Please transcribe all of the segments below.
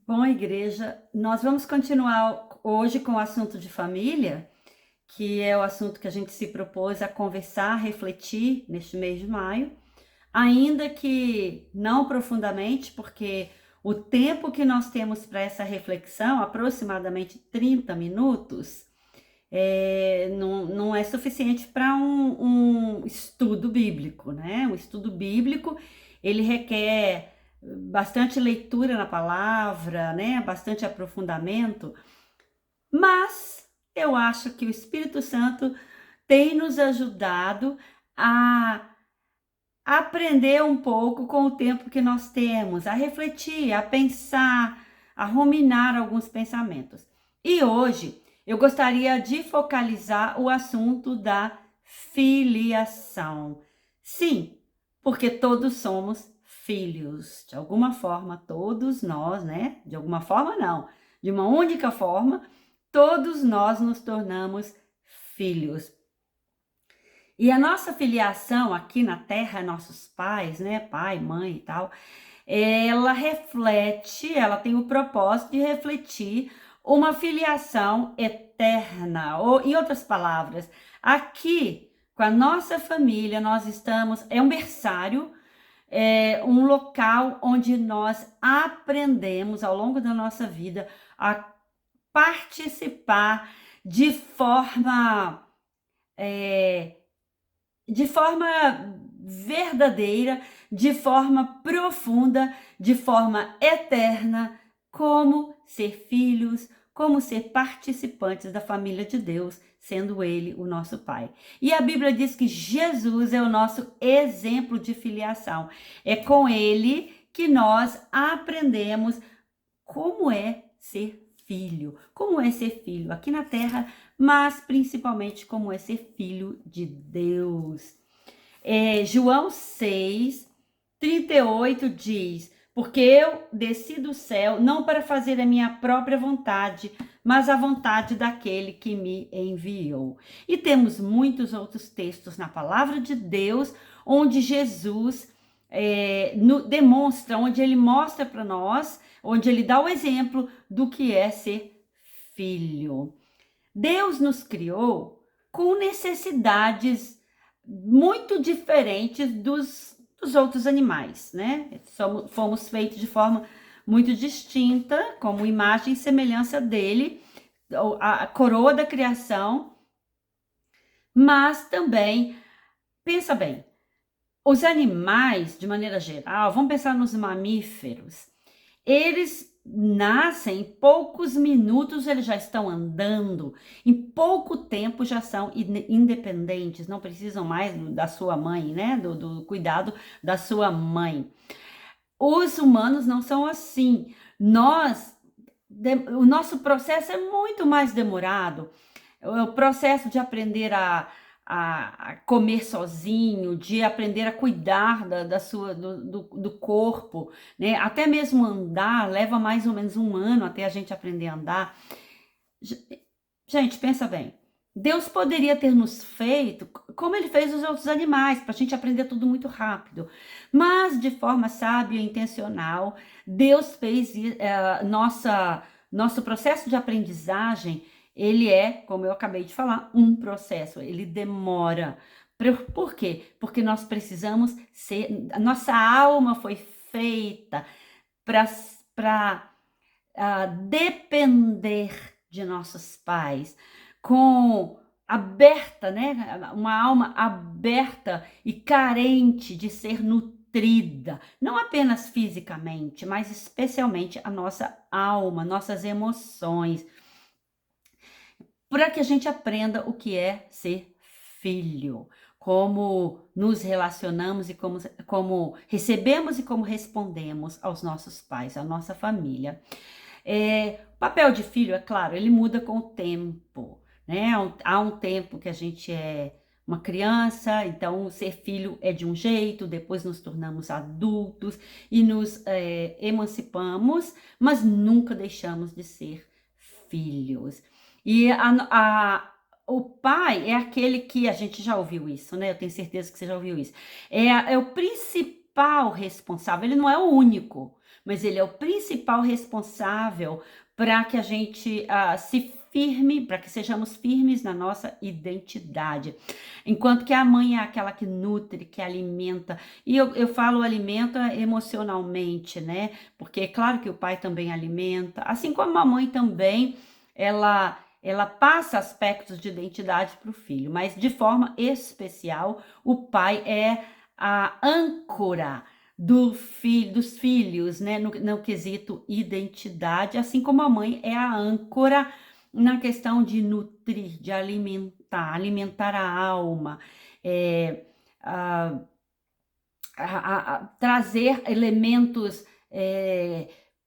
Bom, igreja, nós vamos continuar hoje com o assunto de família, que é o assunto que a gente se propôs a conversar, refletir neste mês de maio, ainda que não profundamente, porque o tempo que nós temos para essa reflexão, aproximadamente 30 minutos, não é suficiente para um estudo bíblico, né? O estudo bíblico, ele requer bastante leitura na palavra, né? Bastante aprofundamento, mas eu acho que o Espírito Santo tem nos ajudado a aprender um pouco com o tempo que nós temos, a refletir, a pensar, a ruminar alguns pensamentos. E hoje eu gostaria de focalizar o assunto da filiação. Sim, porque todos somos filhos. De alguma forma, todos nós, né? De alguma forma, não. De uma única forma, todos nós nos tornamos filhos. E a nossa filiação aqui na Terra, nossos pais, né? Pai, mãe e tal, ela tem o propósito de refletir uma filiação eterna. Ou, em outras palavras, aqui com a nossa família, nós estamos, é um berçário, é um local onde nós aprendemos ao longo da nossa vida a participar de forma verdadeira, de forma profunda, de forma eterna, como ser filhos, como ser participantes da família de Deus, sendo Ele o nosso Pai. E a Bíblia diz que Jesus é o nosso exemplo de filiação. É com Ele que nós aprendemos como é ser filho. Como é ser filho aqui na terra, mas principalmente como é ser filho de Deus. João 6:38 diz: porque eu desci do céu não para fazer a minha própria vontade, mas a vontade daquele que me enviou. E temos muitos outros textos na palavra de Deus, onde Jesus demonstra, onde ele mostra para nós, onde ele dá o exemplo do que é ser filho. Deus nos criou com necessidades muito diferentes dos outros animais, né? Fomos feitos de forma muito distinta, como imagem e semelhança dele, a coroa da criação, mas também, pensa bem, os animais, de maneira geral, vamos pensar nos mamíferos, eles nascem, em poucos minutos eles já estão andando, em pouco tempo já são independentes, não precisam mais da sua mãe, né? Do cuidado da sua mãe. Os humanos não são assim. O nosso processo é muito mais demorado. O processo de aprender a comer sozinho, de aprender a cuidar do corpo, né? Até mesmo andar, leva mais ou menos um ano até a gente aprender a andar. Gente, pensa bem. Deus poderia ter nos feito como ele fez os outros animais, para a gente aprender tudo muito rápido. Mas, de forma sábia e intencional, Deus fez nosso processo de aprendizagem. Ele é, como eu acabei de falar, um processo. Ele demora. Por quê? Porque nós precisamos ser. A nossa alma foi feita para depender de nossos pais, com aberta, né? Uma alma aberta e carente de ser nutrida, não apenas fisicamente, mas especialmente a nossa alma, nossas emoções, para que a gente aprenda o que é ser filho, como nos relacionamos e como recebemos e como respondemos aos nossos pais, à nossa família. O papel de filho, é claro, ele muda com o tempo, né? Há um tempo que a gente é uma criança, então ser filho é de um jeito, depois nos tornamos adultos e nos emancipamos, mas nunca deixamos de ser filhos. E o pai é aquele que, a gente já ouviu isso, né? Eu tenho certeza que você já ouviu isso. É o principal principal responsável, ele não é o único, mas ele é o principal responsável para que a gente se firme, para que sejamos firmes na nossa identidade. Enquanto que a mãe é aquela que nutre, que alimenta. E eu falo alimenta emocionalmente, né? Porque é claro que o pai também alimenta, assim como a mãe também, ela passa aspectos de identidade para o filho, mas de forma especial, o pai é a âncora dos filhos, né, no quesito identidade, assim como a mãe é a âncora na questão de nutrir, de alimentar a alma, é, a, trazer elementos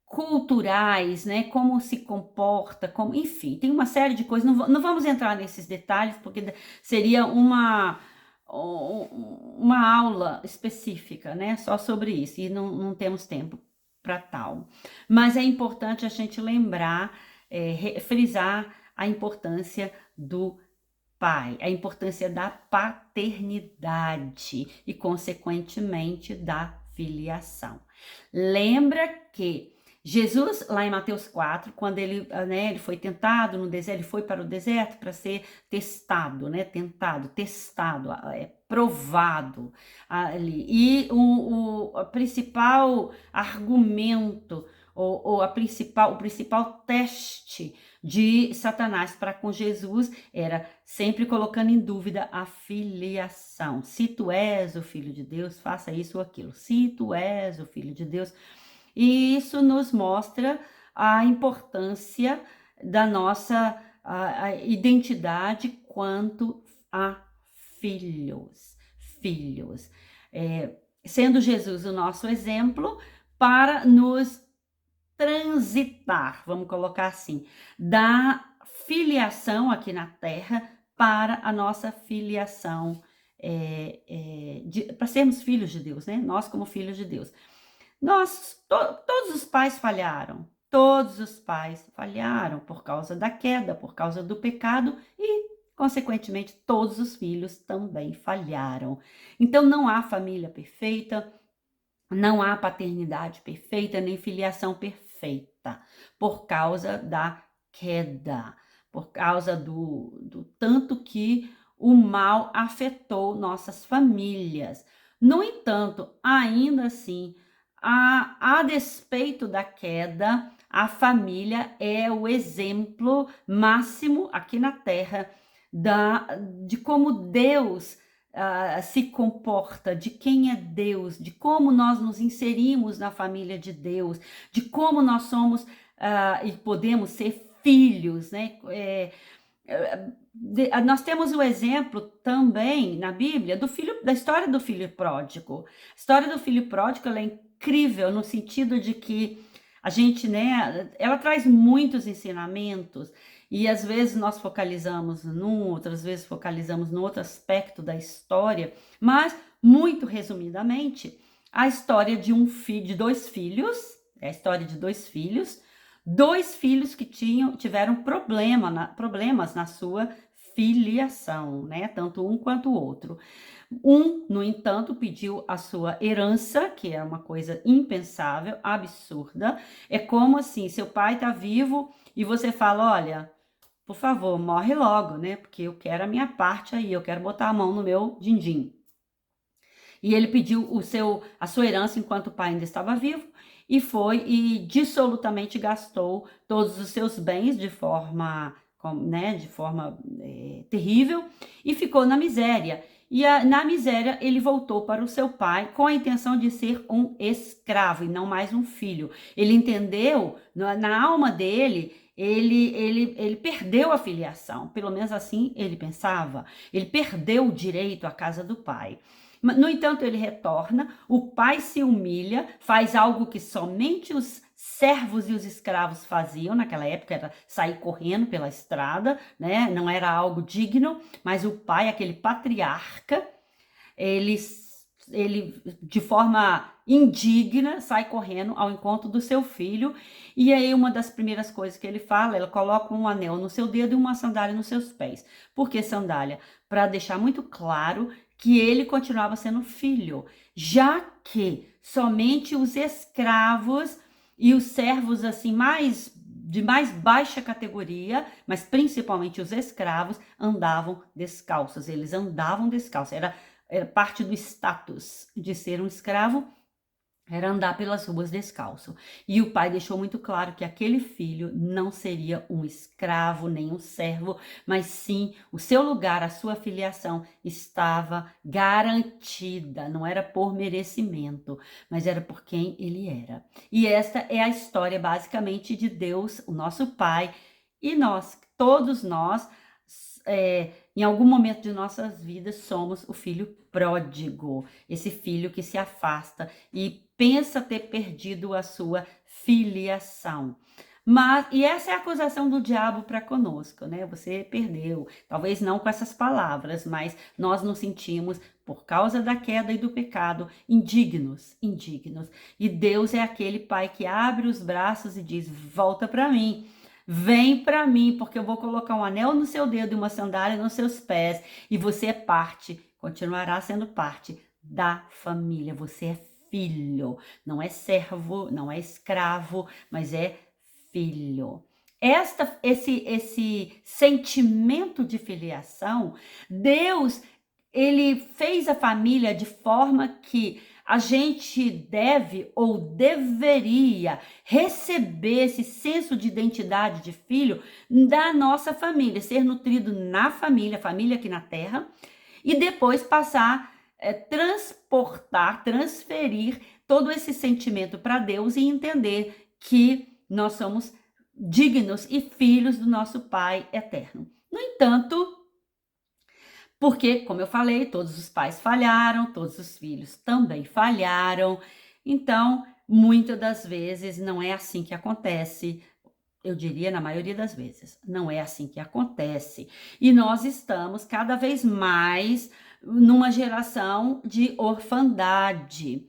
culturais, né? Como se comporta, como, enfim, tem uma série de coisas. Não vamos entrar nesses detalhes, porque seria uma aula específica, né? Só sobre isso, e não temos tempo para tal. Mas é importante a gente lembrar, frisar a importância do pai, a importância da paternidade e, consequentemente, da filiação. Lembra que Jesus, lá em Mateus 4, quando ele foi tentado no deserto, ele foi para o deserto para ser testado, né? Testado, provado ali. E o principal argumento, o principal teste de Satanás para com Jesus era sempre colocando em dúvida a filiação. Se tu és o filho de Deus, faça isso ou aquilo. Se tu és o filho de Deus. E isso nos mostra a importância da nossa a identidade quanto a filhos. Filhos. Sendo Jesus o nosso exemplo para nos transitar, vamos colocar assim, da filiação aqui na Terra para a nossa filiação, para sermos filhos de Deus, né? Nós como filhos de Deus. Todos os pais falharam, todos os pais falharam por causa da queda, por causa do pecado e, consequentemente, todos os filhos também falharam. Então, não há família perfeita, não há paternidade perfeita, nem filiação perfeita, por causa da queda, por causa do tanto que o mal afetou nossas famílias. No entanto, ainda assim, a despeito da queda, a família é o exemplo máximo aqui na Terra de como Deus se comporta, de quem é Deus, de como nós nos inserimos na família de Deus, de como nós somos e podemos ser filhos, né? Nós temos o exemplo também na Bíblia da história do filho pródigo. A história do filho pródigo ela é incrível no sentido de que a gente, né, ela traz muitos ensinamentos e às vezes nós focalizamos num, outras vezes focalizamos no outro aspecto da história, mas muito resumidamente, a história de de dois filhos, é a história de dois filhos que tiveram problemas na sua filiação, né? Tanto um quanto o outro. Um, no entanto, pediu a sua herança, que é uma coisa impensável, absurda. É como assim, seu pai está vivo e você fala, olha, por favor, morre logo, né? Porque eu quero a minha parte aí, eu quero botar a mão no meu din-din. E ele pediu a sua herança enquanto o pai ainda estava vivo e foi e dissolutamente gastou todos os seus bens de forma, né, terrível e ficou na miséria. E na miséria ele voltou para o seu pai com a intenção de ser um escravo e não mais um filho. Ele entendeu, na alma dele, ele perdeu a filiação, pelo menos assim ele pensava. Ele perdeu o direito à casa do pai. No entanto, ele retorna, o pai se humilha, faz algo que somente os servos e os escravos faziam naquela época, era sair correndo pela estrada, né? Não era algo digno, mas o pai, aquele patriarca, ele de forma indigna sai correndo ao encontro do seu filho, e aí uma das primeiras coisas que ele fala, ela coloca um anel no seu dedo e uma sandália nos seus pés. Por que sandália? Para deixar muito claro que ele continuava sendo filho, já que somente os escravos e os servos assim de mais baixa categoria, mas principalmente os escravos, andavam descalços. Eles andavam descalços. Era parte do status de ser um escravo, era andar pelas ruas descalço. E o pai deixou muito claro que aquele filho não seria um escravo nem um servo, mas sim o seu lugar, a sua filiação estava garantida. Não era por merecimento, mas era por quem ele era. E esta é a história basicamente de Deus, o nosso Pai, e nós, todos nós, em algum momento de nossas vidas, somos o filho pródigo, esse filho que se afasta e pensa ter perdido a sua filiação. E essa é a acusação do diabo para conosco, né? Você perdeu, talvez não com essas palavras, mas nós nos sentimos, por causa da queda e do pecado, indignos. E Deus é aquele pai que abre os braços e diz: volta para mim. Vem para mim, porque eu vou colocar um anel no seu dedo e uma sandália nos seus pés, e você é parte, continuará sendo parte da família. Você é filho, não é servo, não é escravo, mas é filho. Esse sentimento de filiação, Deus, ele fez a família de forma que a gente deve ou deveria receber esse senso de identidade de filho da nossa família, ser nutrido na família aqui na terra, e depois passar transferir todo esse sentimento para Deus e entender que nós somos dignos e filhos do nosso Pai eterno. No entanto, porque, como eu falei, todos os pais falharam, todos os filhos também falharam, então, muitas das vezes não é assim que acontece. Eu diria, na maioria das vezes, não é assim que acontece. E nós estamos cada vez mais numa geração de orfandade.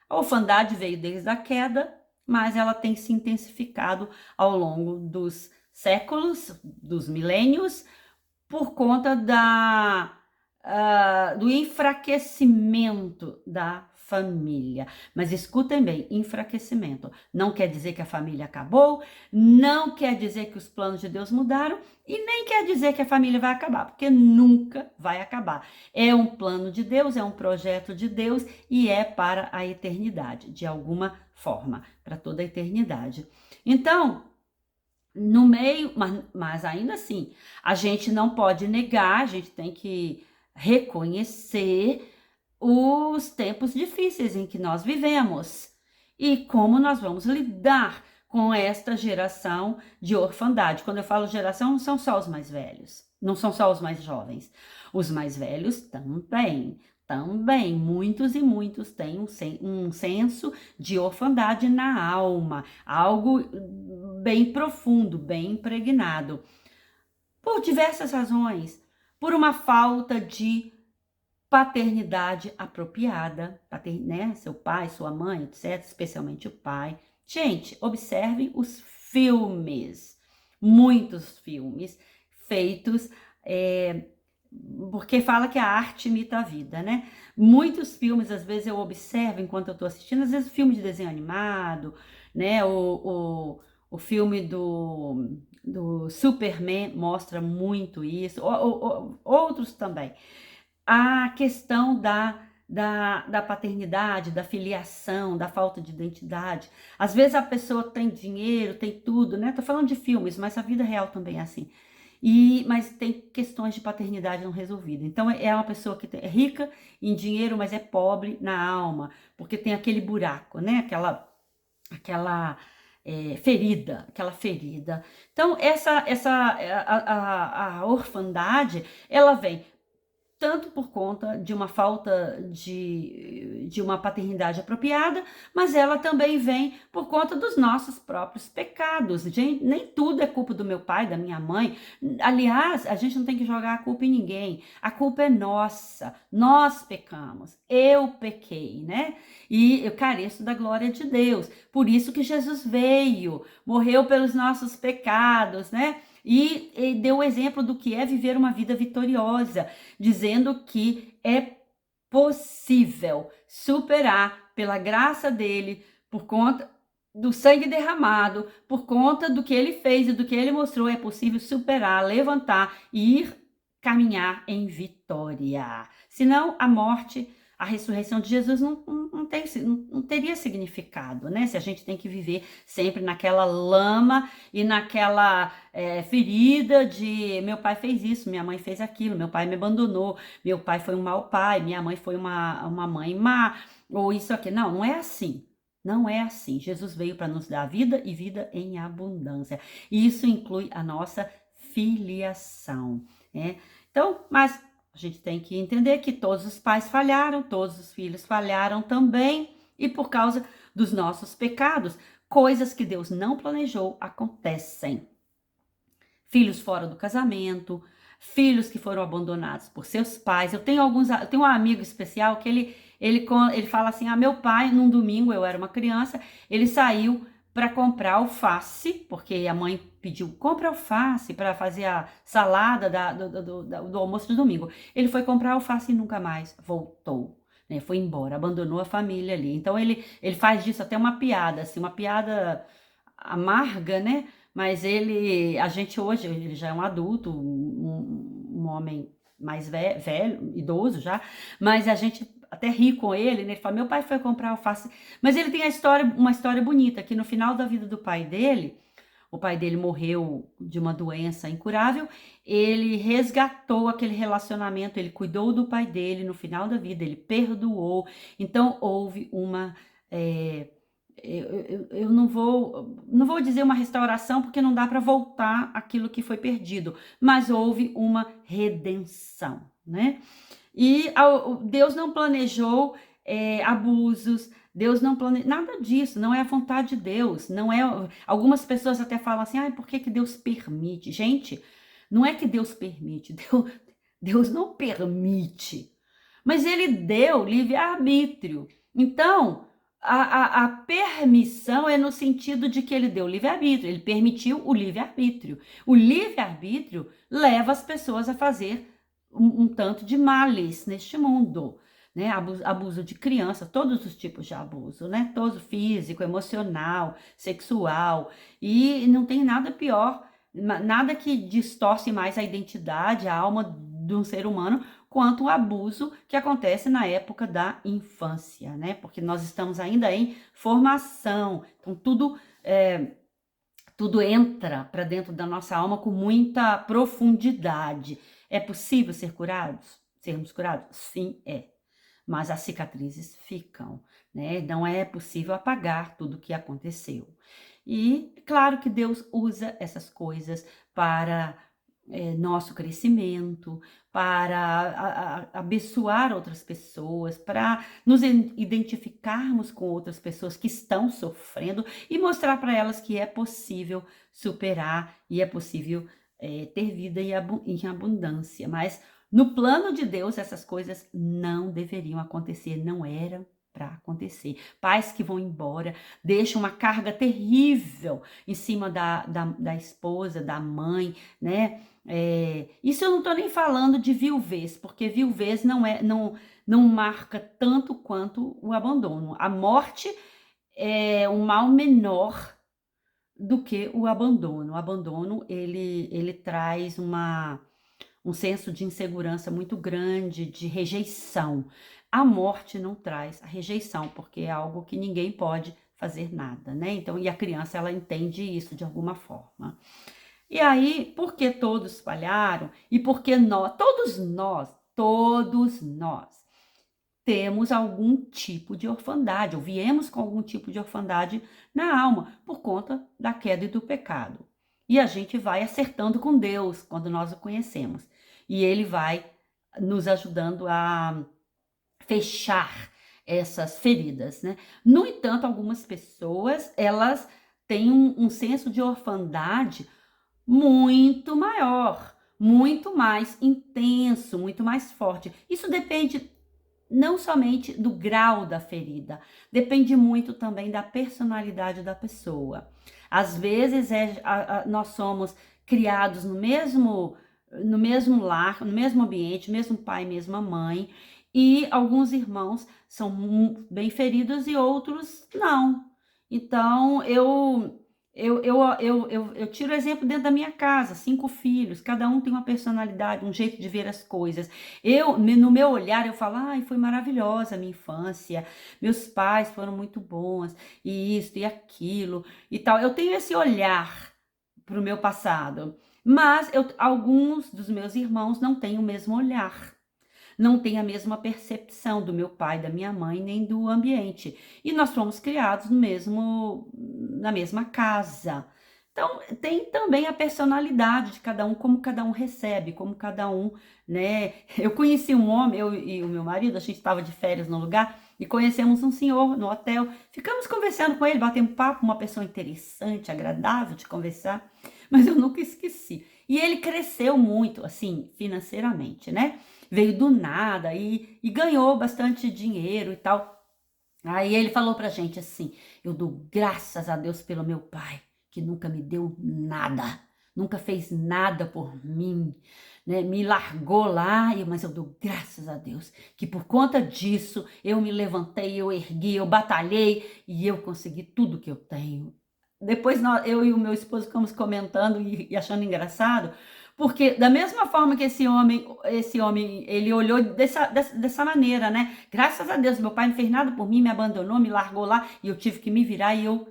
A orfandade veio desde a queda, mas ela tem se intensificado ao longo dos séculos, dos milênios, por conta do enfraquecimento da família. Mas escutem bem, enfraquecimento não quer dizer que a família acabou, não quer dizer que os planos de Deus mudaram e nem quer dizer que a família vai acabar, porque nunca vai acabar. É um plano de Deus, é um projeto de Deus e é para a eternidade, de alguma forma, para toda a eternidade. Então, no meio, mas ainda assim, a gente não pode negar, a gente tem que reconhecer os tempos difíceis em que nós vivemos e como nós vamos lidar com esta geração de orfandade. Quando eu falo geração, não são só os mais velhos, não são só os mais jovens. Os mais velhos também, muitos e muitos têm um senso de orfandade na alma, algo bem profundo, bem impregnado, por diversas razões, por uma falta de paternidade apropriada, né? Seu pai, sua mãe, etc., especialmente o pai. Gente, observem os filmes, muitos filmes feitos, porque fala que a arte imita a vida, né? Muitos filmes, às vezes eu observo enquanto eu tô assistindo, às vezes filme de desenho animado, né? O filme do Superman mostra muito isso, outros também. A questão da paternidade, da filiação, da falta de identidade. Às vezes a pessoa tem dinheiro, tem tudo, né? Tô falando de filmes, mas a vida real também é assim. Mas tem questões de paternidade não resolvidas. Então é uma pessoa que é rica em dinheiro, mas é pobre na alma, porque tem aquele buraco, né? Aquela ferida. Então a orfandade, ela vem tanto por conta de uma falta de uma paternidade apropriada, mas ela também vem por conta dos nossos próprios pecados. Gente, nem tudo é culpa do meu pai, da minha mãe. Aliás, a gente não tem que jogar a culpa em ninguém. A culpa é nossa. Nós pecamos. Eu pequei, né? E eu careço da glória de Deus. Por isso que Jesus veio, morreu pelos nossos pecados, né? E deu o exemplo do que é viver uma vida vitoriosa, dizendo que é possível superar pela graça dele, por conta do sangue derramado, por conta do que ele fez e do que ele mostrou, é possível superar, levantar e ir caminhar em vitória. Senão, a morte, a ressurreição de Jesus não teria significado, né? Se a gente tem que viver sempre naquela lama e naquela ferida de meu pai fez isso, minha mãe fez aquilo, meu pai me abandonou, meu pai foi um mau pai, minha mãe foi uma mãe má, ou isso aqui. Não, não é assim. Não é assim. Jesus veio para nos dar vida e vida em abundância. E isso inclui a nossa filiação, né? Então, mas a gente tem que entender que todos os pais falharam, todos os filhos falharam também, e por causa dos nossos pecados, coisas que Deus não planejou acontecem. Filhos fora do casamento, filhos que foram abandonados por seus pais. Eu tenho um amigo especial que ele fala assim: meu pai, num domingo, eu era uma criança, ele saiu para comprar alface, porque a mãe pediu, compra alface para fazer a salada do almoço de domingo. Ele foi comprar alface e nunca mais voltou, né? Foi embora, abandonou a família ali. Então ele faz disso até uma piada, assim, uma piada amarga, né? Mas a gente hoje, ele já é um adulto, um homem mais velho, idoso já, mas a gente até ri com ele, né? Ele fala, meu pai foi comprar alface, mas ele tem uma história bonita, que no final da vida do pai dele, o pai dele morreu de uma doença incurável, ele resgatou aquele relacionamento, ele cuidou do pai dele no final da vida, ele perdoou, então houve uma... eu não vou dizer uma restauração, porque não dá para voltar aquilo que foi perdido, mas houve uma redenção, né? E Deus não planejou abusos, Deus não planejou nada disso, não é a vontade de Deus, não é. Algumas pessoas até falam assim, por que Deus permite? Gente, não é que Deus permite, Deus não permite, mas ele deu livre-arbítrio. Então, a permissão é no sentido de que ele deu livre-arbítrio, ele permitiu o livre-arbítrio. O livre-arbítrio leva as pessoas a fazer um tanto de males neste mundo, né? Abuso de criança, todos os tipos de abuso, né? Todo físico, emocional, sexual, e não tem nada pior, nada que distorce mais a identidade, a alma de um ser humano, quanto o abuso que acontece na época da infância, né? Porque nós estamos ainda em formação, então tudo entra para dentro da nossa alma com muita profundidade. É possível sermos curados? Sim, é. Mas as cicatrizes ficam, né? Não é possível apagar tudo o que aconteceu. E claro que Deus usa essas coisas para nosso crescimento, para abençoar outras pessoas, para nos identificarmos com outras pessoas que estão sofrendo e mostrar para elas que é possível superar e é possível ter vida em abundância. Mas no plano de Deus, essas coisas não deveriam acontecer, não eram para acontecer. Pais que vão embora, deixam uma carga terrível em cima da esposa, da mãe, né? Isso eu não estou nem falando de viuvez, porque viuvez não marca tanto quanto o abandono. A morte é um mal menor do que o abandono. O abandono, ele traz um senso de insegurança muito grande, de rejeição. A morte não traz a rejeição, porque é algo que ninguém pode fazer nada, né? Então, e a criança, ela entende isso de alguma forma. E aí, porque todos falharam e porque todos nós temos algum tipo de orfandade, ou viemos com algum tipo de orfandade na alma, por conta da queda e do pecado. E a gente vai acertando com Deus quando nós o conhecemos. E ele vai nos ajudando a fechar essas feridas, né? No entanto, algumas pessoas, elas têm um senso de orfandade muito maior, muito mais intenso, muito mais forte. Isso depende não somente do grau da ferida, depende muito também da personalidade da pessoa. Às vezes nós somos criados no mesmo lar, no mesmo ambiente, mesmo pai, mesma mãe, E alguns irmãos são bem feridos e outros não. Então, eu tiro exemplo dentro da minha casa, 5 filhos, cada um tem uma personalidade, um jeito de ver as coisas. No meu olhar, eu falo, ai, foi maravilhosa a minha infância, meus pais foram muito bons, e isso e aquilo e tal. Eu tenho esse olhar para o meu passado, mas alguns dos meus irmãos não têm o mesmo olhar, não tem a mesma percepção do meu pai, da minha mãe, nem do ambiente. E nós fomos criados na mesma casa. Então, tem também a personalidade de cada um, como cada um recebe, como cada um, né? Eu conheci um homem, eu e o meu marido, a gente estava de férias no lugar e conhecemos um senhor no hotel. Ficamos conversando com ele, batendo papo, uma pessoa interessante, agradável de conversar, mas eu nunca esqueci. E ele cresceu muito, assim, financeiramente, né? Veio do nada e ganhou bastante dinheiro e tal. Aí ele falou pra gente assim: eu dou graças a Deus pelo meu pai, que nunca me deu nada, nunca fez nada por mim, né? Me largou lá, mas eu dou graças a Deus que por conta disso eu me levantei, eu ergui, eu batalhei e eu consegui tudo que eu tenho. Depois eu e o meu esposo ficamos comentando e achando engraçado, porque da mesma forma que esse homem, ele olhou dessa maneira, né? Graças a Deus, meu pai não fez nada por mim, me abandonou, me largou lá e eu tive que me virar e eu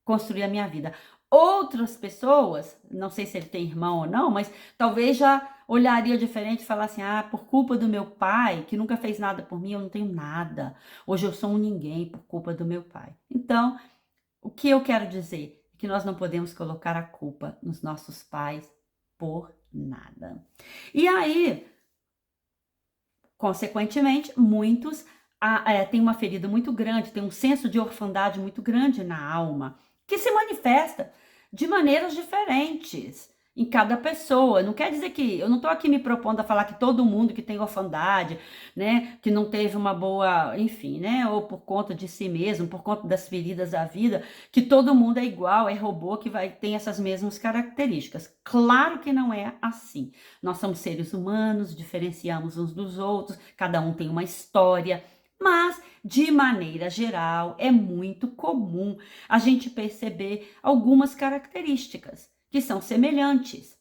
construir a minha vida. Outras pessoas, não sei se ele tem irmão ou não, mas talvez já olharia diferente e falasse: ah, por culpa do meu pai, que nunca fez nada por mim, eu não tenho nada. Hoje eu sou um ninguém por culpa do meu pai. Então, o que eu quero dizer é que nós não podemos colocar a culpa nos nossos pais por nada. E aí, consequentemente, muitos têm uma ferida muito grande, têm um senso de orfandade muito grande na alma, que se manifesta de maneiras diferentes em cada pessoa. Não quer dizer que eu não estou aqui me propondo a falar que todo mundo que tem orfandade, né, que não teve uma boa, enfim, né, ou por conta de si mesmo, por conta das feridas da vida, que todo mundo é igual, é robô, que tem essas mesmas características. Claro que não é assim. Nós somos seres humanos, diferenciamos uns dos outros, cada um tem uma história, mas de maneira geral é muito comum a gente perceber algumas características que são semelhantes,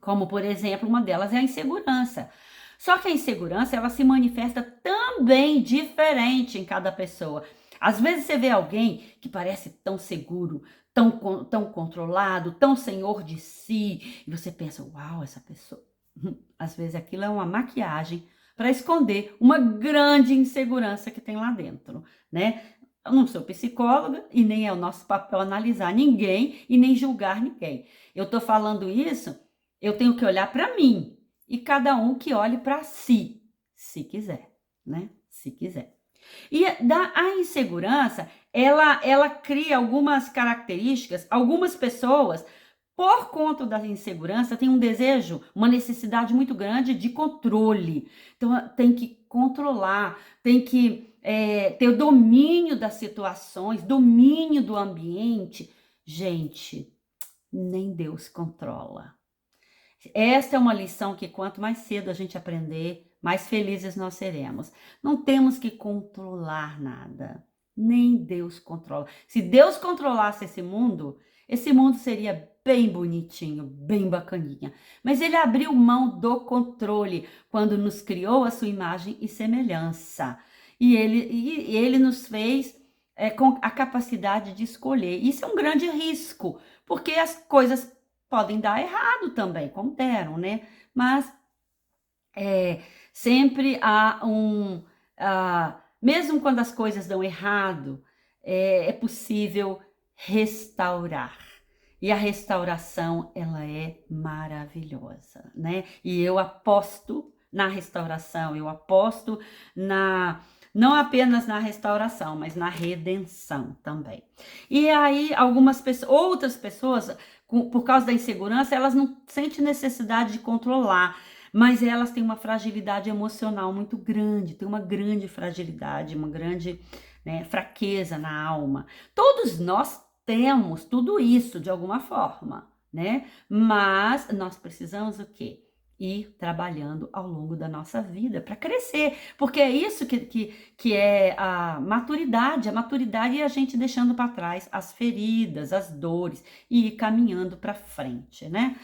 como por exemplo, uma delas é a insegurança. Só que a insegurança, ela se manifesta também diferente em cada pessoa. Às vezes você vê alguém que parece tão seguro, tão controlado, tão senhor de si, e você pensa: uau, essa pessoa. Às vezes aquilo é uma maquiagem para esconder uma grande insegurança que tem lá dentro, né? Eu não sou psicóloga e nem é o nosso papel analisar ninguém e nem julgar ninguém. Eu estou falando isso, eu tenho que olhar para mim e cada um que olhe para si, se quiser, né? Se quiser. E a insegurança, ela cria algumas características, algumas pessoas, por conta da insegurança, tem um desejo, uma necessidade muito grande de controle. Então, tem que controlar, tem que ter o domínio das situações, domínio do ambiente. Gente, nem Deus controla. Esta é uma lição que quanto mais cedo a gente aprender, mais felizes nós seremos. Não temos que controlar nada. Nem Deus controla. Se Deus controlasse esse mundo seria bem bonitinho, bem bacaninha. Mas ele abriu mão do controle quando nos criou a sua imagem e semelhança. E ele nos fez com a capacidade de escolher. Isso é um grande risco, porque as coisas podem dar errado também, como deram, né? Mas sempre há mesmo quando as coisas dão errado, é possível restaurar. E a restauração, ela é maravilhosa, né? E eu aposto na restauração, eu aposto não apenas na restauração, mas na redenção também. E aí, outras pessoas, por causa da insegurança, elas não sentem necessidade de controlar, mas elas têm uma fragilidade emocional muito grande, tem uma grande fragilidade, uma grande, né, fraqueza na alma. Todos nós temos tudo isso de alguma forma, né? Mas nós precisamos o quê? ir trabalhando ao longo da nossa vida para crescer, porque é isso que é a maturidade é a gente deixando para trás as feridas, as dores e ir caminhando para frente, né?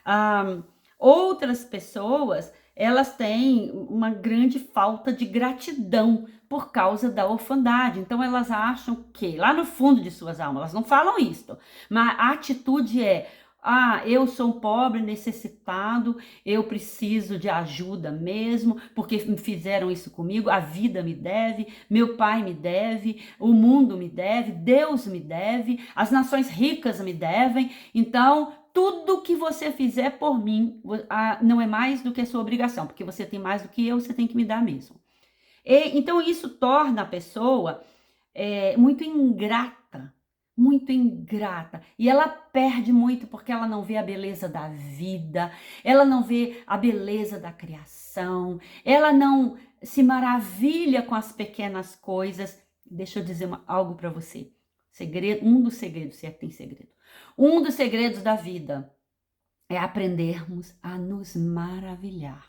Ah, outras pessoas, elas têm uma grande falta de gratidão por causa da orfandade, então elas acham que, lá no fundo de suas almas, elas não falam isso, mas a atitude é: eu sou um pobre necessitado, eu preciso de ajuda mesmo, porque fizeram isso comigo, a vida me deve, meu pai me deve, o mundo me deve, Deus me deve, as nações ricas me devem, então tudo que você fizer por mim não é mais do que a sua obrigação, porque você tem mais do que eu, você tem que me dar mesmo. Então isso torna a pessoa muito ingrata, muito ingrata. E ela perde muito porque ela não vê a beleza da vida, ela não vê a beleza da criação, ela não se maravilha com as pequenas coisas. Deixa eu dizer algo para você. Um dos segredos, se é que tem segredo. Um dos segredos da vida é aprendermos a nos maravilhar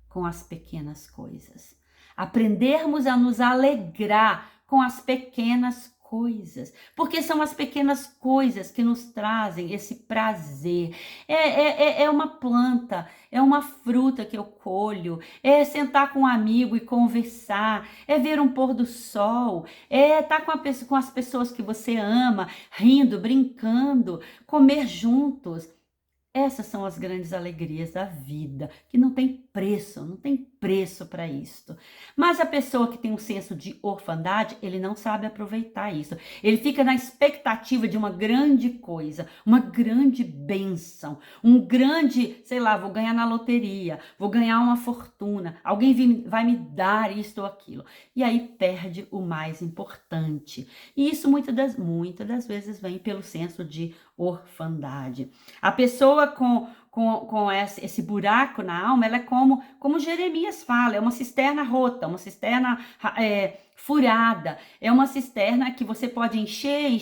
com as pequenas coisas. Aprendermos a nos alegrar com as pequenas coisas, porque são as pequenas coisas que nos trazem esse prazer. É uma planta, é uma fruta que eu colho, é sentar com um amigo e conversar, é ver um pôr do sol, é estar com as pessoas que você ama, rindo, brincando, comer juntos. Essas são as grandes alegrias da vida, que não tem preço, não tem preço para isto. Mas a pessoa que tem um senso de orfandade, ele não sabe aproveitar isso. Ele fica na expectativa de uma grande coisa, uma grande bênção, um grande, sei lá, vou ganhar na loteria, vou ganhar uma fortuna, alguém vai me dar isto ou aquilo. E aí perde o mais importante. E isso muitas das vezes vem pelo senso de orfandade. A pessoa com esse buraco na alma, ela é como Jeremias fala, é uma cisterna rota, uma cisterna furada, é uma cisterna que você pode encher,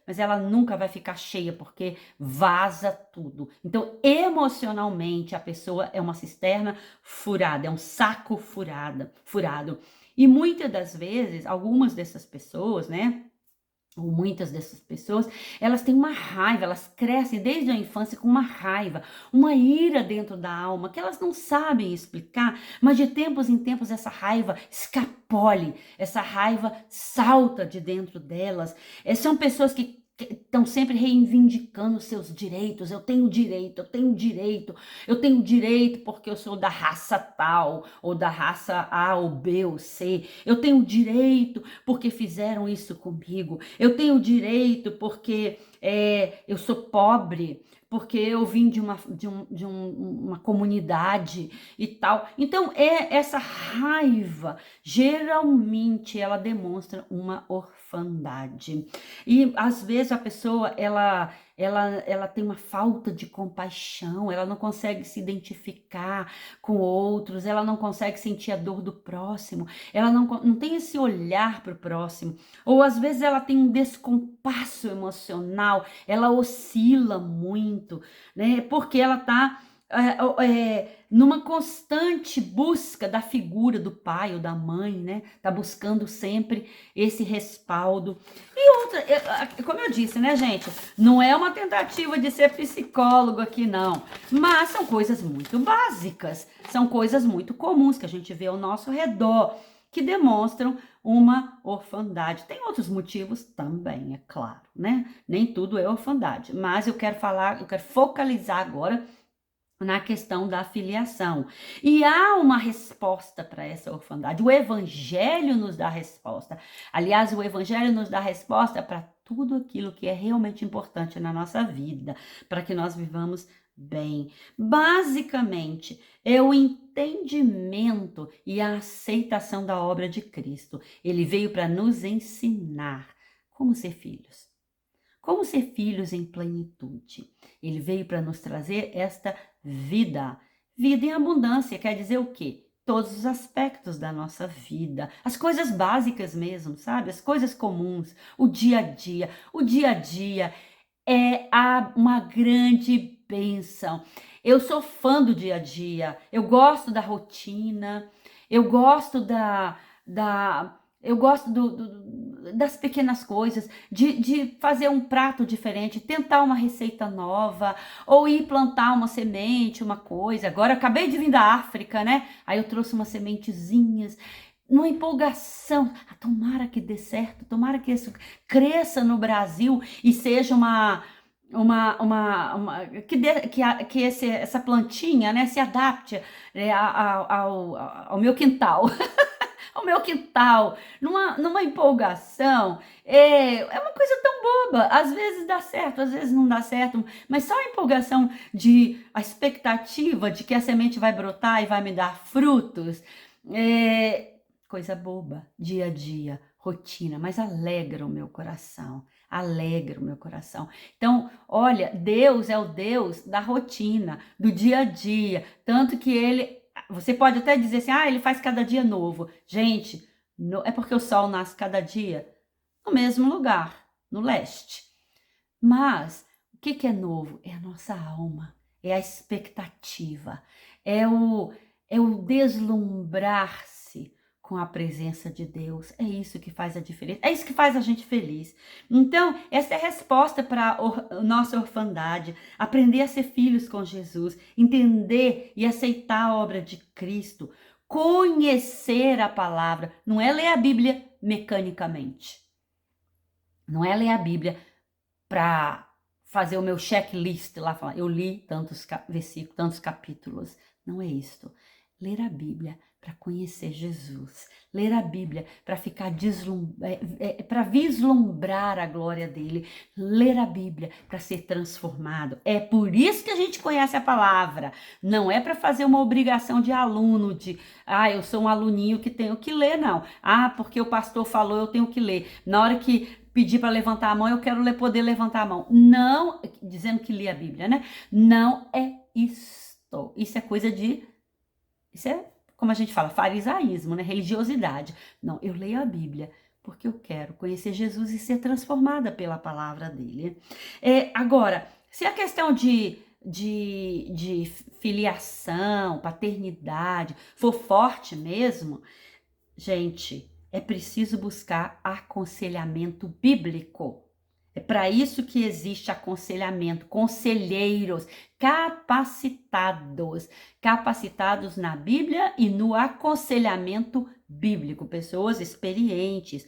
mas ela nunca vai ficar cheia, porque vaza tudo. Então, emocionalmente, a pessoa é uma cisterna furada, é um saco furado. E muitas das vezes, algumas dessas pessoas, né, ou muitas dessas pessoas, elas têm uma raiva, elas crescem desde a infância com uma raiva, uma ira dentro da alma, que elas não sabem explicar, mas de tempos em tempos essa raiva escapole, essa raiva salta de dentro delas. São pessoas que estão sempre reivindicando seus direitos. Eu tenho direito porque eu sou da raça tal, ou da raça A, ou B, ou C. Eu tenho direito porque fizeram isso comigo. Eu tenho direito porque eu sou pobre, porque eu vim de uma comunidade e tal. Então, essa raiva, geralmente, ela demonstra uma orfandade. E, às vezes, a pessoa, ela tem uma falta de compaixão, ela não consegue se identificar com outros, ela não consegue sentir a dor do próximo, ela não tem esse olhar para o próximo. Ou, às vezes, ela tem um descompasso emocional, ela oscila muito, né? Porque ela está numa constante busca da figura do pai ou da mãe, né? Tá buscando sempre esse respaldo. E outra, como eu disse, né, gente? Não é uma tentativa de ser psicólogo aqui, não. Mas são coisas muito básicas, são coisas muito comuns que a gente vê ao nosso redor, que demonstram uma orfandade. Tem outros motivos também, é claro, né? Nem tudo é orfandade, mas eu quero focalizar agora na questão da filiação. E há uma resposta para essa orfandade. O Evangelho nos dá resposta. Aliás, o Evangelho nos dá resposta para tudo aquilo que é realmente importante na nossa vida, para que nós vivamos bem. Basicamente, é o entendimento e a aceitação da obra de Cristo. Ele veio para nos ensinar como ser filhos. Como ser filhos em plenitude. Ele veio para nos trazer esta vida. Vida em abundância quer dizer o quê? Todos os aspectos da nossa vida, as coisas básicas mesmo, sabe? As coisas comuns, o dia a dia. O dia a dia é uma grande bênção. Eu sou fã do dia a dia, eu gosto da rotina, eu gosto eu gosto das pequenas coisas, de fazer um prato diferente, tentar uma receita nova, ou ir plantar uma semente, uma coisa. Agora, eu acabei de vir da África, né? Aí eu trouxe umas sementezinhas, numa empolgação. Tomara que dê certo, tomara que isso cresça no Brasil e seja essa plantinha, né, se adapte ao meu quintal. Ao meu quintal, numa empolgação, é uma coisa tão boba, às vezes dá certo, às vezes não dá certo, mas só a empolgação a expectativa de que a semente vai brotar e vai me dar frutos, coisa boba, dia a dia, rotina, mas alegra o meu coração, alegra o meu coração. Então, olha, Deus é o Deus da rotina, do dia a dia, tanto que você pode até dizer assim, ele faz cada dia novo. Gente, é porque o sol nasce cada dia no mesmo lugar, no leste. Mas o que é novo? É a nossa alma, é a expectativa, é o deslumbrar-se com a presença de Deus. É isso que faz a diferença, é isso que faz a gente feliz. Então, essa é a resposta para a nossa orfandade, aprender a ser filhos com Jesus, entender e aceitar a obra de Cristo, conhecer a palavra, não é ler a Bíblia mecanicamente, não é ler a Bíblia para fazer o meu checklist lá, falar, eu li tantos versículos, tantos capítulos. Não é isto. Ler a Bíblia para conhecer Jesus. Ler a Bíblia para ficar para vislumbrar a glória dele. Ler a Bíblia para ser transformado. É por isso que a gente conhece a palavra. Não é para fazer uma obrigação de aluno, eu sou um aluninho que tenho que ler, não. Porque o pastor falou, eu tenho que ler. Na hora que pedir para levantar a mão, eu quero poder levantar a mão. Não, dizendo que li a Bíblia, né? Não é isto. Isso é, como a gente fala, farisaísmo, né? Religiosidade. Não, eu leio a Bíblia porque eu quero conhecer Jesus e ser transformada pela palavra dele. Agora, se a questão de filiação, paternidade for forte mesmo, gente, é preciso buscar aconselhamento bíblico. É para isso que existe aconselhamento, conselheiros capacitados na Bíblia e no aconselhamento bíblico, pessoas experientes.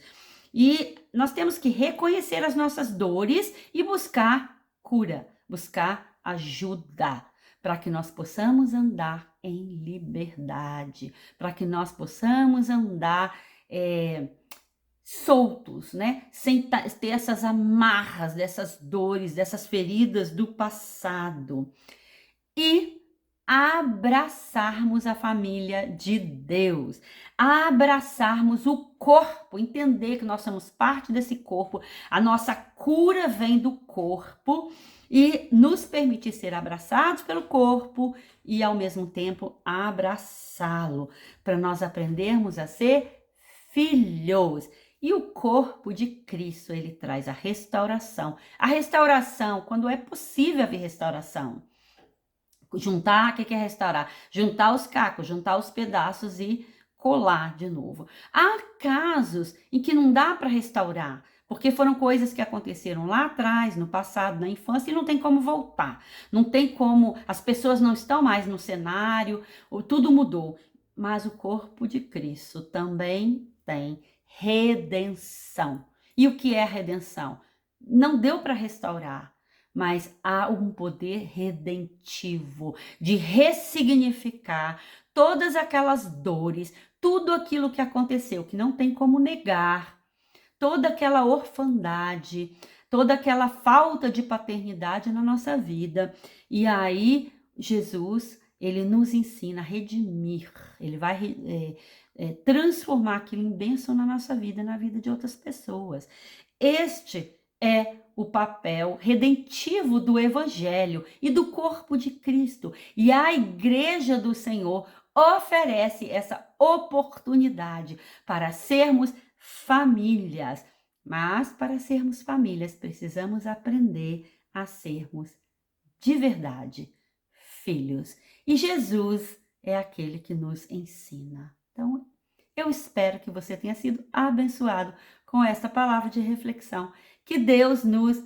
E nós temos que reconhecer as nossas dores e buscar cura, buscar ajuda, para que nós possamos andar em liberdade, para que nós possamos andar soltos, né? Sem ter essas amarras, dessas dores, dessas feridas do passado. E abraçarmos a família de Deus, abraçarmos o corpo, entender que nós somos parte desse corpo, a nossa cura vem do corpo e nos permitir ser abraçados pelo corpo e ao mesmo tempo abraçá-lo, para nós aprendermos a ser filhos. E o corpo de Cristo, ele traz a restauração. A restauração, quando é possível haver restauração. Juntar, o que é restaurar? Juntar os cacos, juntar os pedaços e colar de novo. Há casos em que não dá para restaurar, porque foram coisas que aconteceram lá atrás, no passado, na infância, e não tem como voltar. Não tem como, as pessoas não estão mais no cenário, tudo mudou. Mas o corpo de Cristo também tem redenção. E o que é redenção? Não deu para restaurar, mas há um poder redentivo de ressignificar todas aquelas dores, tudo aquilo que aconteceu, que não tem como negar, toda aquela orfandade, toda aquela falta de paternidade na nossa vida. E aí, Jesus, ele nos ensina a redimir, ele vai transformar aquilo em bênção na nossa vida, na vida de outras pessoas. Este é o papel redentivo do Evangelho e do corpo de Cristo. E a Igreja do Senhor oferece essa oportunidade para sermos famílias. Mas para sermos famílias, precisamos aprender a sermos de verdade filhos. E Jesus é aquele que nos ensina. Então, eu espero que você tenha sido abençoado com esta palavra de reflexão. Que Deus nos